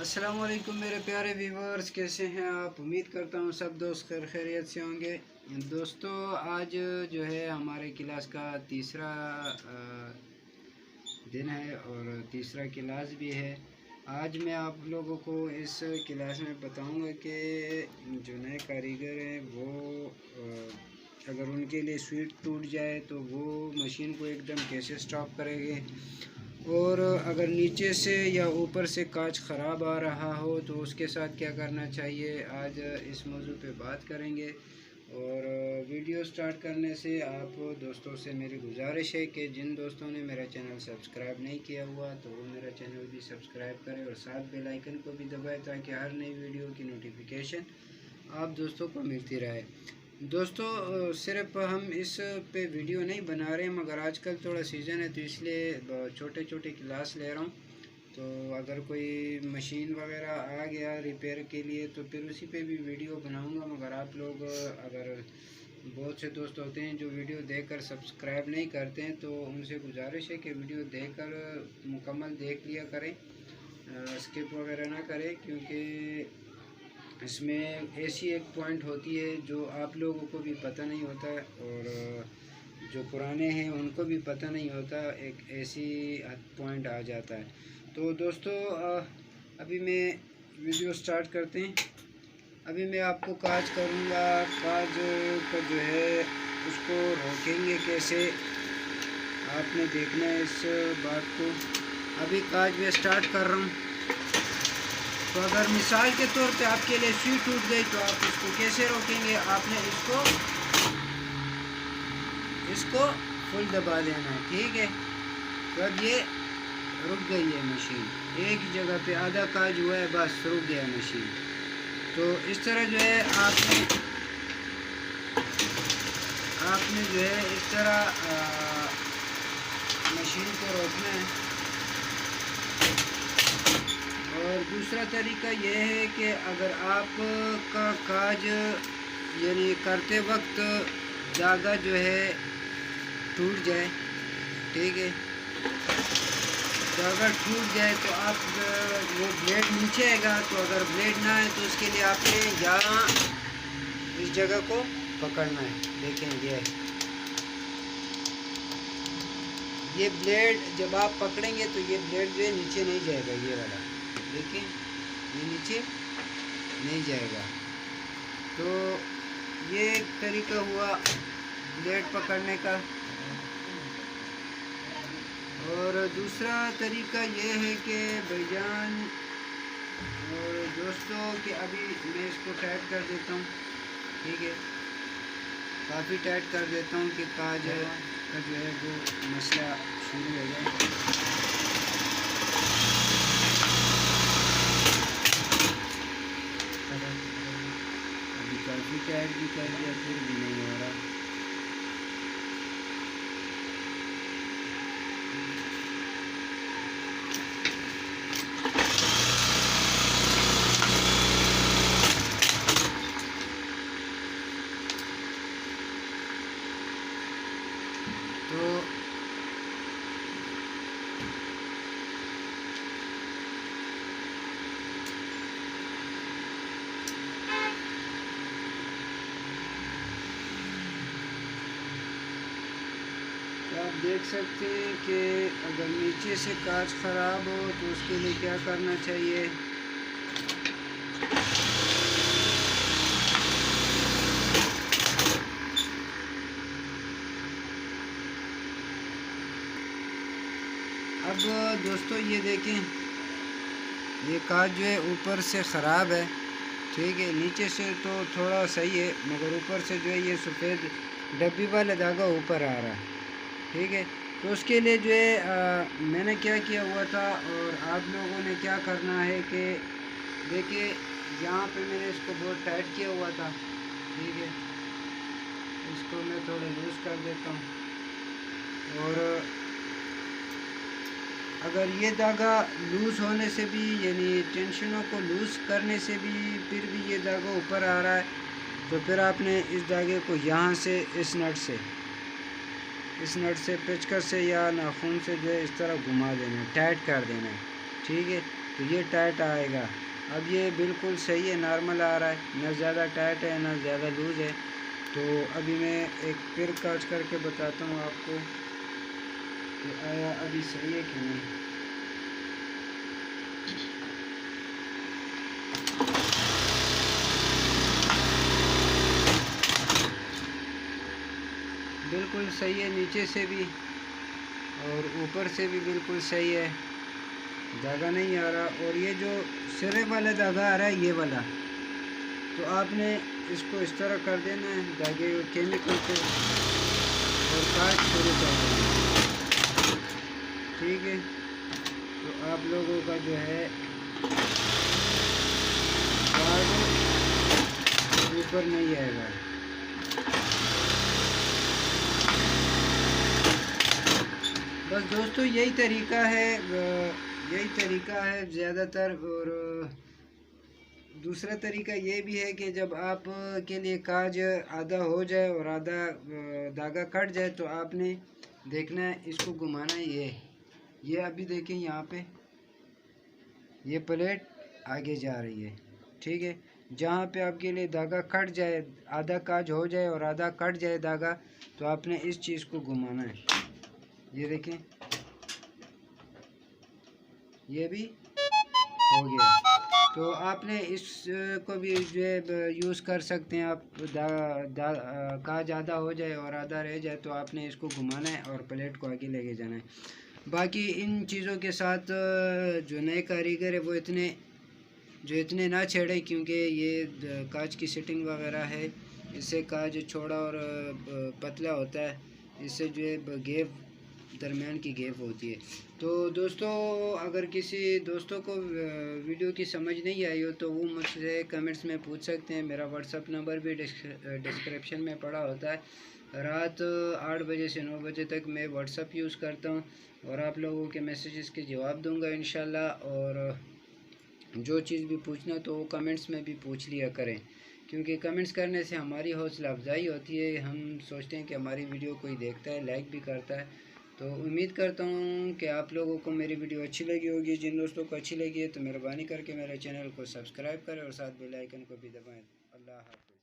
अस्सलाम वालेकुम मेरे प्यारे व्यूवर्स, कैसे हैं आप। उम्मीद करता हूँ सब दोस्त खैरियत से होंगे। दोस्तों, आज जो है हमारे क्लास का तीसरा दिन है और तीसरा क्लास भी है। आज मैं आप लोगों को इस क्लास में बताऊंगा कि जो नए कारीगर हैं वो अगर उनके लिए स्विच टूट जाए तो वो मशीन को एकदम कैसे स्टॉप करेंगे, और अगर नीचे से या ऊपर से कांच ख़राब आ रहा हो तो उसके साथ क्या करना चाहिए। आज इस मौजू पे बात करेंगे। और वीडियो स्टार्ट करने से आप दोस्तों से मेरी गुजारिश है कि जिन दोस्तों ने मेरा चैनल सब्सक्राइब नहीं किया हुआ तो वो मेरा चैनल भी सब्सक्राइब करें और साथ बेल आइकन को भी दबाएं ताकि हर नई वीडियो की नोटिफिकेशन आप दोस्तों को मिलती रहे। दोस्तों, सिर्फ हम इस पे वीडियो नहीं बना रहे, मगर आजकल थोड़ा सीज़न है तो इसलिए छोटे छोटे क्लास ले रहा हूँ। तो अगर कोई मशीन वगैरह आ गया रिपेयर के लिए तो फिर उसी पे भी वीडियो बनाऊँगा। मगर आप लोग अगर बहुत से दोस्त होते हैं जो वीडियो देखकर सब्सक्राइब नहीं करते हैं तो उनसे गुजारिश है कि वीडियो देखकर मुकम्मल देख लिया करें, स्किप वगैरह ना करें, क्योंकि इसमें ऐसी एक पॉइंट होती है जो आप लोगों को भी पता नहीं होता और जो पुराने हैं उनको भी पता नहीं होता। एक ऐसी पॉइंट आ जाता है। तो दोस्तों, अभी मैं वीडियो स्टार्ट करते हैं। अभी मैं आपको काज करूँगा। काज का जो है उसको रोकेंगे कैसे, आपने देखना है इस बात को। अभी काज मैं स्टार्ट कर रहा हूँ। तो अगर मिसाल के तौर पे आपके लिए स्विच टूट गई तो आप इसको कैसे रोकेंगे। आपने इसको फुल दबा देना है, ठीक है। तो अब ये रुक गई है मशीन, एक ही जगह पे आधा काज हुआ है, बस रुक गया मशीन। तो इस तरह जो है आपने जो है इस तरह मशीन को रोकना है। और दूसरा तरीका यह है कि अगर आपका काज यानी करते वक्त धागा जो है टूट जाए, ठीक है, धागा टूट जाए तो आप वो ब्लेड नीचे आएगा। तो अगर ब्लेड ना है तो उसके लिए आपने यहाँ इस जगह को पकड़ना है। देखें, ये ब्लेड जब आप पकड़ेंगे तो ये ब्लेड जो है नीचे नहीं जाएगा। ये वाला देखिए, ये नीचे नहीं जाएगा। तो ये एक तरीका हुआ ब्लेड पकड़ने का। और दूसरा तरीका ये है कि भाईजान और दोस्तों कि अभी मैं इसको टाइट कर देता हूँ, ठीक है, काफ़ी टाइट कर देता हूँ कि काज का जो है वो मसला शुरू हो जाए। अभी काफ़ी टाइट भी कर दिया फिर भी नहीं हो रहा। तो आप देख सकते हैं कि अगर नीचे से कांच ख़राब हो तो उसके लिए क्या करना चाहिए। अब दोस्तों ये देखें, ये कांच जो है ऊपर से ख़राब है, ठीक है, नीचे से तो थोड़ा सही है, मगर ऊपर से जो है ये सफ़ेद डब्बी वाला धागा ऊपर आ रहा है, ठीक है। तो उसके लिए जो है मैंने क्या किया हुआ था और आप लोगों ने क्या करना है कि देखिए, यहाँ पे मैंने इसको बहुत टाइट किया हुआ था, ठीक है, इसको मैं थोड़ा लूज़ कर देता हूँ। और अगर ये धागा लूज़ होने से भी यानी टेंशनों को लूज़ करने से भी फिर भी ये धागा ऊपर आ रहा है तो फिर आपने इस धागे को यहाँ से इस नट से पेचकस से या नाखून से जो है इस तरह घुमा देना है, टाइट कर देना है, ठीक है। तो ये टाइट आएगा। अब ये बिल्कुल सही है, नॉर्मल आ रहा है, ना ज़्यादा टाइट है ना ज़्यादा लूज़ है। तो अभी मैं एक फिर काज करके बताता हूँ आपको कि आया अभी सही है कि नहीं। बिल्कुल सही है, नीचे से भी और ऊपर से भी बिल्कुल सही है, धागा नहीं आ रहा। और ये जो सिरे वाला धागा आ रहा है ये वाला, तो आपने इसको इस तरह कर देना है धागे केमिकल पे और काज शुरू कर देना, ठीक है। तो आप लोगों का जो है कार्ड ऊपर नहीं आएगा। बस दोस्तों यही तरीका है ज़्यादातर। और दूसरा तरीका ये भी है कि जब आप के लिए काज आधा हो जाए और आधा धागा कट जाए तो आपने देखना है, इसको घुमाना है। ये अभी देखें यहाँ पे ये प्लेट आगे जा रही है, ठीक है। जहाँ पे आपके लिए धागा कट जाए, आधा काज हो जाए और आधा कट जाए धागा, तो आपने इस चीज़ को घुमाना है। ये देखें ये भी हो गया। तो आपने इसको भी जो है यूज़ कर सकते हैं आप। काज आधा हो जाए और आधा रह जाए तो आपने इसको घुमाना है और प्लेट को आगे लेके जाना है। बाकी इन चीज़ों के साथ जो नए कारीगर है वो इतने ना छेड़े, क्योंकि ये कांच की सेटिंग वगैरह है, इससे कांच चौड़ा और पतला होता है, इससे जो है गैप दरमियान की गैप होती है। तो दोस्तों अगर किसी दोस्तों को वीडियो की समझ नहीं आई हो तो वो मुझसे कमेंट्स में पूछ सकते हैं। मेरा व्हाट्सअप नंबर भी डिस्क्रिप्शन में पड़ा होता है। रात 8 बजे से 9 बजे तक मैं व्हाट्सअप यूज़ करता हूँ और आप लोगों के मैसेजेस के जवाब दूंगा इंशाल्लाह। और जो चीज़ भी पूछना तो वो कमेंट्स में भी पूछ लिया करें, क्योंकि कमेंट्स करने से हमारी हौसला अफजाई होती है। हम सोचते हैं कि हमारी वीडियो कोई देखता है, लाइक भी करता है। तो उम्मीद करता हूँ कि आप लोगों को मेरी वीडियो अच्छी लगी होगी। जिन दोस्तों को अच्छी लगी है तो मेहरबानी करके मेरे चैनल को सब्सक्राइब करें और साथ बेल आइकन को भी दबाएं। अल्लाह हाफ़िज़।